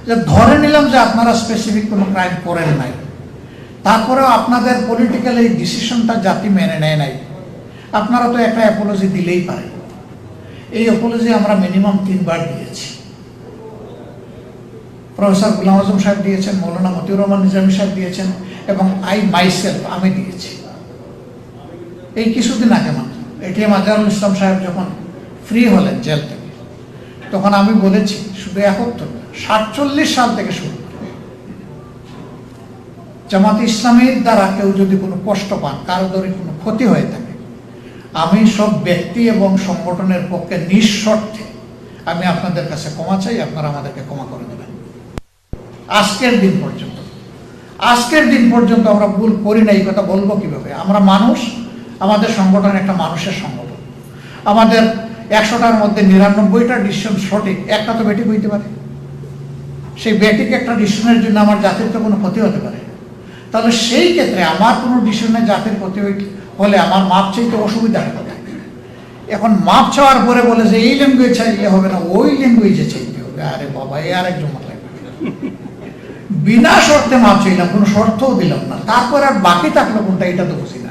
যে ধরে নিলাম যে আপনারা স্পেসিফিক কোনো ক্রাইম করেন নাই, তারপরেও আপনাদের পলিটিক্যাল এই ডিসিশনটা জাতি মেনে নেয় নাই, আপনারা তো একটা অ্যাপোলজি দিলেই পারেন। এই অ্যাপোলজি আমরা মিনিমাম 3 বার দিয়েছি। প্রফেসর গোলাম আজম সাহেব দিয়েছেন, মৌলানা মতিউর রহমান নিজামী সাহেব দিয়েছেন, এবং আমি দিয়েছি। এই কিছুদিন আগে মাত্র এটিএম আজহারুল ইসলাম সাহেব যখন ফ্রি হলেন জেল থেকে, তখন আমি বলেছি শুধু 47 সাল থেকে শুরু করে জামাত ইসলামীর দ্বারা কেউ যদি কোনো কষ্ট পান, কারো যদি কোনো ক্ষতি হয়ে থাকে, আমি সব ব্যক্তি এবং সংগঠনের পক্ষে নিঃশর্তে আমি আপনাদের কাছে ক্ষমা চাই, আপনারা আমাদেরকে ক্ষমা করে দেবেন। আজকের দিন পর্যন্ত আমরা ভুল করি না, এই কথা বলবো কিভাবে? আমরা মানুষ, আমাদের সংগঠন একটা মানুষের সংগঠন। আমাদের 100টার মধ্যে 99টা ডিসিশন সঠিক, একটা তো বেঠিক হইতে পারে। সেই বেঠিক একটা ডিসিশনের জন্য আমার জাতির তো কোনো ক্ষতি হতে পারে। তাহলে সেই ক্ষেত্রে আমার কোনো ডিসিশনে জাতির ক্ষতি হলে আমার মাপ চাইতে অসুবিধাটা কোথায়? এখন মাপ চাওয়ার পরে বলে যে এই ল্যাঙ্গুয়েজ চাইলে হবে না, ওই ল্যাঙ্গুয়েজে চাইতে হবে। আরে বাবা, এই আরেকজন লাগবে। বিনা শর্তে মাপ চাইলাম, কোনো শর্তও দিলাম না, তারপর আর বাকি থাকলো কোনটা, এটা তো বুঝি না।